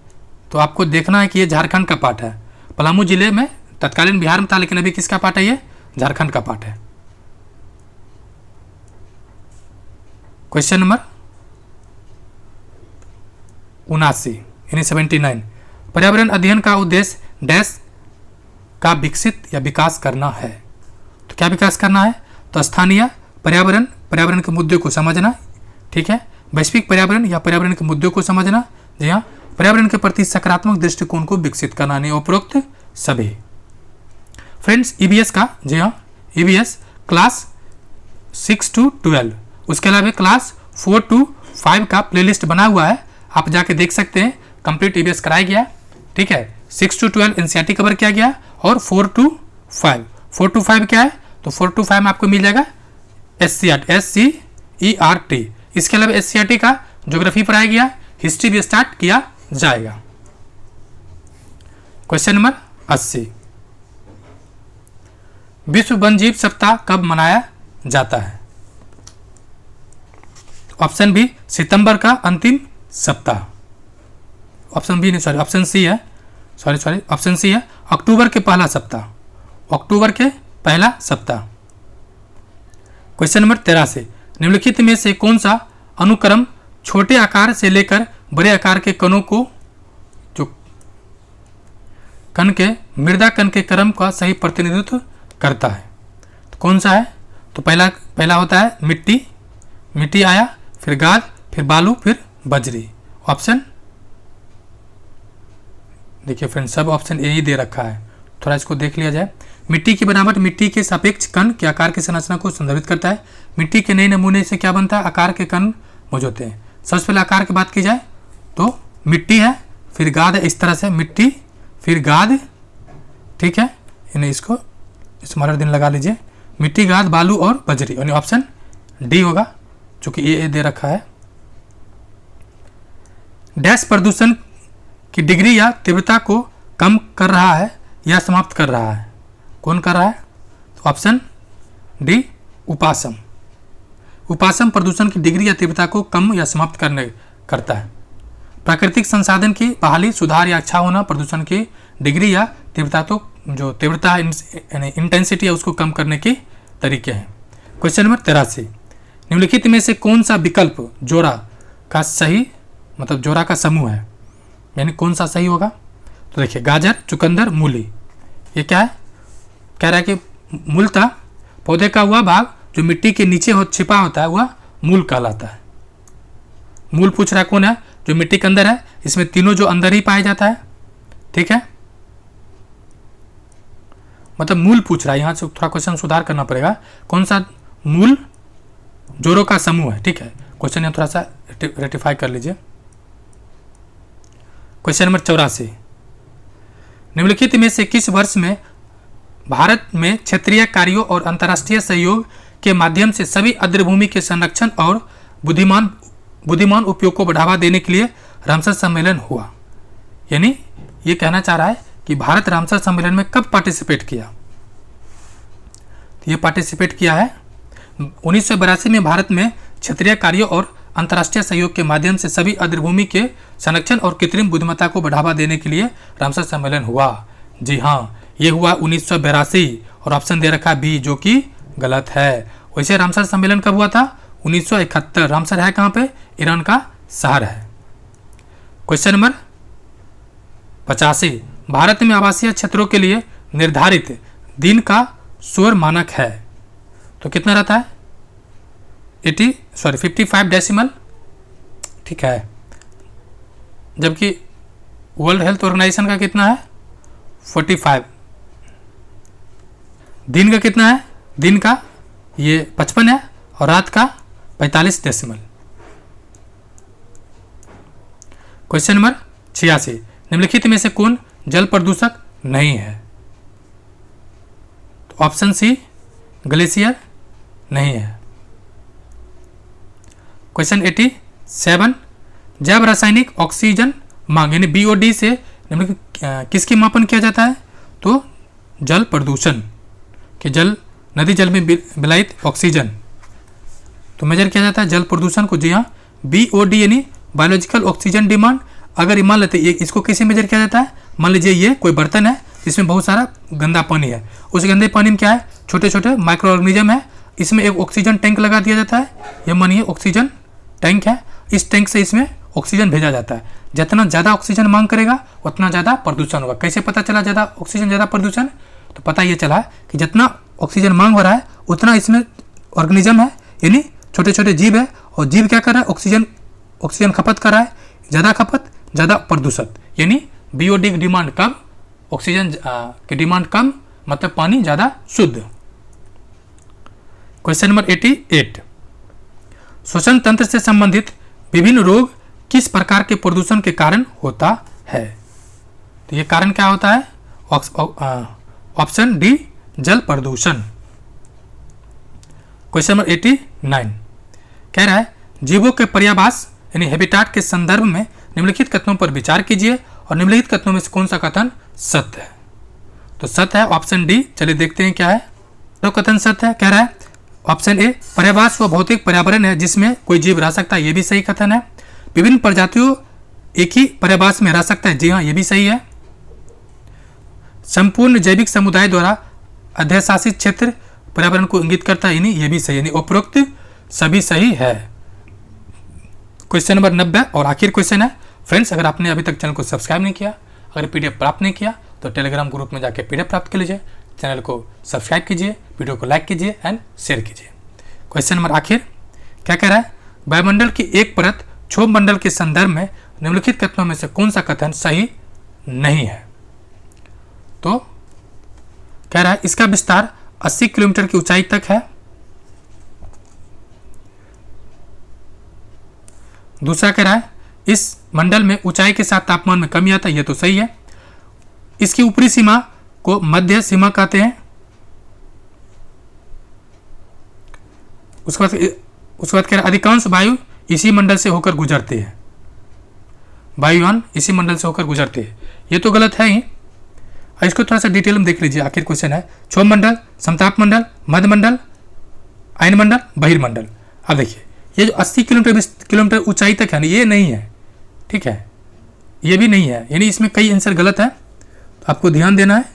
तो आपको देखना है कि ये झारखंड का पार्ट है। पलामू जिले में तत्कालीन बिहार में था, लेकिन अभी किसका पार्ट है? ये झारखंड का पार्ट है। क्वेश्चन नंबर 79 यानी 79, पर्यावरण अध्ययन का उद्देश्य डैश का विकसित या विकास करना है। तो क्या विकास करना है? तो स्थानीय पर्यावरण के मुद्दों को समझना, ठीक है। वैश्विक पर्यावरण या पर्यावरण के मुद्दों को समझना, जी हाँ। पर्यावरण के प्रति सकारात्मक दृष्टिकोण को विकसित करना, नहीं उपरोक्त सभी। फ्रेंड्स ईवीएस का, जी हाँ, ईवीएस क्लास 6 to 12, उसके अलावा क्लास 4 to 5 का प्लेलिस्ट बना हुआ है, आप जाके देख सकते हैं। कंप्लीट ईवीएस कराया गया, ठीक है। 6 to 12 एनसीईआरटी कवर किया गया और 4 to 5 क्या है? तो 4 to 5 में आपको मिल जाएगा SCERT। इसके अलावा SCERT का ज्योग्राफी पढ़ाया गया, हिस्ट्री भी स्टार्ट किया जाएगा। क्वेश्चन नंबर 80, विश्व वन्यजीव सप्ताह कब मनाया जाता है? ऑप्शन बी सितंबर का अंतिम सप्ताह, ऑप्शन बी नहीं सॉरी ऑप्शन सी है, ऑप्शन सी है अक्टूबर के पहला सप्ताह, अक्टूबर के पहला सप्ताह। क्वेश्चन नंबर 83, निम्नलिखित में से कौन सा अनुक्रम छोटे आकार से लेकर बड़े आकार के कणों को, जो कण के मृदा कण के क्रम का सही प्रतिनिधित्व करता है? तो कौन सा है? तो पहला होता है मिट्टी आया, फिर गाद, फिर बालू, फिर बजरी। ऑप्शन देखिए फ्रेंड्स, सब ऑप्शन ए ही दे रखा है, थोड़ा इसको देख लिया जाए। मिट्टी की बनावट मिट्टी के सापेक्ष कण के आकार की संरचना को संदर्भित करता है। मिट्टी के नए नमूने से क्या बनता है? आकार के कण मौजूद होते हैं। सबसे पहले आकार की बात की जाए तो मिट्टी है, फिर गाद है, इस तरह से मिट्टी फिर गाद, ठीक है। इन्हें इसको स्मरण दिन लगा लीजिए, मिट्टी, गाद, बालू और बजरी, यानी ऑप्शन डी होगा, चूंकि ए दे रखा है। डैश प्रदूषण की डिग्री या तीव्रता को कम कर रहा है या समाप्त कर रहा है? कौन कर रहा है? तो ऑप्शन डी उपासम। उपासम प्रदूषण की डिग्री या तीव्रता को कम या समाप्त करता है। प्राकृतिक संसाधन की बहाली, सुधार या अच्छा होना प्रदूषण की डिग्री या तीव्रता, तो जो तीव्रता है इंटेंसिटी है उसको कम करने के तरीके हैं। क्वेश्चन नंबर 83, निम्नलिखित में से कौन सा विकल्प जोरा का सही, मतलब जोरा का समूह है, यानी कौन सा सही होगा? तो देखिए गाजर, चुकंदर, मूली, ये क्या है? कह रहा है कि मूलतः पौधे का वह भाग जो मिट्टी के नीचे छिपा होता है वह मूल कहलाता है। मूल पूछ रहा है कौन है? जो मिट्टी के अंदर है, इसमें तीनों जो अंदर ही पाया जाता है, ठीक है। मतलब मूल पूछ रहा है, यहाँ से थोड़ा क्वेश्चन सुधार करना पड़ेगा। कौन सा मूल जोड़ों का समूह है, ठीक है। क्वेश्चन यहाँ थोड़ा सा रेटिफाई कर लीजिए। क्वेश्चन नंबर 84, निम्नलिखित में से किस वर्ष में भारत में क्षेत्रीय कार्यों और अंतर्राष्ट्रीय सहयोग के माध्यम से सभी आर्द्रभूमि के संरक्षण और बुद्धिमान उपयोग को बढ़ावा देने के लिए रामसर सम्मेलन हुआ? यानी ये कहना चाह रहा है कि भारत रामसर सम्मेलन में कब पार्टिसिपेट किया? तो ये पार्टिसिपेट किया है 1982 में। भारत में क्षेत्रीय कार्यों और अंतर्राष्ट्रीय सहयोग के माध्यम से सभी अग्रभूमि के संरक्षण और कृत्रिम बुद्धिमत्ता को बढ़ावा देने के लिए रामसर सम्मेलन हुआ। जी हाँ, ये हुआ 1982 और ऑप्शन दे रखा बी, जो कि गलत है। वैसे रामसर सम्मेलन कब हुआ था? 1971। रामसर है कहाँ पे? ईरान का शहर है। क्वेश्चन नंबर 85, भारत में आवासीय क्षेत्रों के लिए निर्धारित दिन का शोर मानक है तो कितना रहता है? 55 डेसिमल, ठीक है। जबकि वर्ल्ड हेल्थ ऑर्गेनाइजेशन का कितना है? 45। दिन का कितना है? दिन का ये 55 है और रात का 45 डेसिमल। क्वेश्चन नंबर 86, निम्नलिखित में से कौन जल प्रदूषक नहीं है? तो ऑप्शन सी, ग्लेशियर नहीं है। क्वेश्चन 87, जैव रासायनिक ऑक्सीजन मांग यानी BOD से निम्नलिखित किसकी मापन किया जाता है? तो जल प्रदूषण कि जल नदी जल में विलायित ऑक्सीजन तो मेजर किया जाता है जल प्रदूषण को। जी हाँ, BOD यानी बायोलॉजिकल ऑक्सीजन डिमांड। अगर मान लेते ये इसको कैसे मेजर किया जाता है? मान लीजिए ये कोई बर्तन है जिसमें बहुत सारा गंदा पानी है, उस गंदे पानी में क्या है? छोटे छोटे माइक्रो ऑर्गेनिज्म है। इसमें एक ऑक्सीजन टैंक लगा दिया जाता है। ये मानिए ऑक्सीजन टैंक है, इस टैंक से इसमें ऑक्सीजन भेजा जाता है। जितना ज़्यादा ऑक्सीजन मांग करेगा उतना ज़्यादा प्रदूषण होगा। कैसे पता चला ज़्यादा ऑक्सीजन ज़्यादा प्रदूषण? तो पता ये चला कि जितना ऑक्सीजन मांग हो रहा है उतना इसमें ऑर्गेनिज्म है यानी छोटे छोटे जीव है, और जीव क्या कर रहा है? ऑक्सीजन खपत कर रहा है। ज़्यादा खपत ज़्यादा प्रदूषण, यानी BOD की डिमांड कम, ऑक्सीजन की डिमांड कम, मतलब पानी ज़्यादा शुद्ध। क्वेश्चन नंबर 88, श्वसन तंत्र से संबंधित विभिन्न रोग किस प्रकार के प्रदूषण के कारण होता है? तो ये कारण क्या होता है? ऑप्शन डी, जल प्रदूषण। क्वेश्चन नंबर 89 कह रहा है जीवों के पर्यावास यानी हैबिटाट के संदर्भ में निम्नलिखित कथनों पर विचार कीजिए और निम्नलिखित कथनों में से कौन सा कथन सत्य है? तो सत्य है ऑप्शन डी। चलिए देखते हैं क्या है। तो कथन सत्य है, कह रहा है ऑप्शन ए, पर्यावास वो भौतिक पर्यावरण है जिसमें कोई जीव रह सकता है। ये भी सही कथन है। विभिन्न प्रजातियों एक ही पर्यावास में रह सकता है। जी हाँ, ये भी सही है। संपूर्ण जैविक समुदाय द्वारा अध्ययशासित क्षेत्र पर्यावरण को इंगित करता है, यानी ये भी सही, यानी उपरोक्त सभी सही है। क्वेश्चन नंबर 90 और आखिर क्वेश्चन है। फ्रेंड्स, अगर आपने अभी तक चैनल को सब्सक्राइब नहीं किया, अगर PDF प्राप्त नहीं किया तो टेलीग्राम ग्रुप में जाकर PDF प्राप्त कर लीजिए। चैनल को सब्सक्राइब कीजिए, वीडियो को लाइक कीजिए एंड शेयर कीजिए। क्वेश्चन नंबर आखिर क्या कह रहा है? वायुमंडल की एक परत क्षोभ मंडल के संदर्भ में निम्नलिखित कथनों में से कौन सा कथन सही नहीं है? तो कह रहा है इसका विस्तार 80 किलोमीटर की ऊंचाई तक है। दूसरा कह रहा है इस मंडल में ऊंचाई के साथ तापमान में कमी आता है। यह तो सही है। इसकी ऊपरी सीमा को मध्य सीमा कहते हैं। उसके बाद कह रहा है अधिकांश वायु इसी मंडल से होकर गुजरते हैं। वायुयान इसी मंडल से होकर गुजरते हैं। ये तो गलत है ही। इसको थोड़ा सा डिटेल में देख लीजिए। आखिर क्वेश्चन है क्षोभ मंडल, समताप मंडल, मध्य मंडल, आयन मंडल, बहिर्मंडल। अब देखिए ये जो 80 किलोमीटर ऊंचाई तक है ना, ये नहीं है, ठीक है, ये भी नहीं है, यानी इसमें कई आंसर गलत है, तो आपको ध्यान देना है।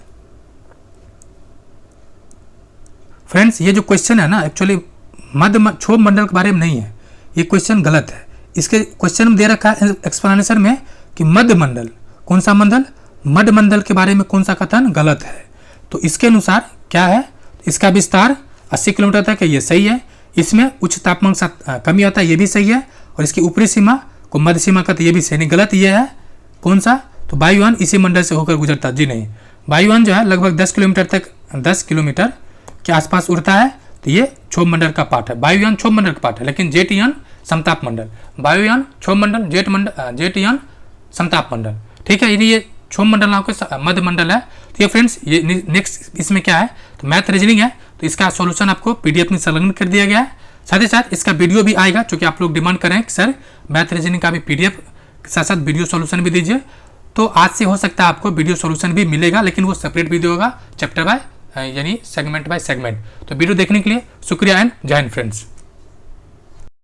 फ्रेंड्स, ये जो क्वेश्चन है ना एक्चुअली क्षोभ मंडल के बारे में नहीं है, ये क्वेश्चन गलत है। इसके क्वेश्चन में दे रखा है एक्सप्लेनेशन में कि मध्य मंडल, कौन सा मंडल? मध्य मंडल के बारे में कौन सा कथन गलत है? तो इसके अनुसार क्या है? इसका विस्तार 80 किलोमीटर तक है, ये सही है। इसमें उच्च तापमान से कमी आता है, ये भी सही है। और इसकी ऊपरी सीमा को मध्य सीमा का, तो ये भी सही नहीं। गलत ये है कौन सा? तो वायुयान इसी मंडल से होकर गुजरता। जी नहीं, वायुयान जो है लगभग 10 किलोमीटर तक, 10 किलोमीटर के आसपास उड़ता है, तो ये क्षोभ मंडल का पार्ट है। वायुयान क्षोभ मंडल का पार्ट है, लेकिन जेटयान समताप मंडल। वायुयान क्षोभ मंडल, जेटयान समताप मंडल, ठीक है। ये क्षोभ मंडल नाम के मध्य मंडल है। तो ये फ्रेंड्स, ये नेक्स्ट इसमें क्या है? तो मैथ रीजनिंग है। तो इसका सॉल्यूशन आपको PDF में संलग्न कर दिया गया है। साथ ही साथ इसका वीडियो भी आएगा, क्योंकि आप लोग डिमांड कर रहे हैं कि सर मैथ रीजनिंग का भी PDF साथ साथ वीडियो सॉल्यूशन भी दीजिए। तो आज से हो सकता है आपको वीडियो सॉल्यूशन भी मिलेगा, लेकिन वो सेपरेट वीडियो होगा, चैप्टर बाय यानी सेगमेंट बाय सेगमेंट। तो वीडियो देखने के लिए शुक्रिया एंड जय हिंद फ्रेंड्स।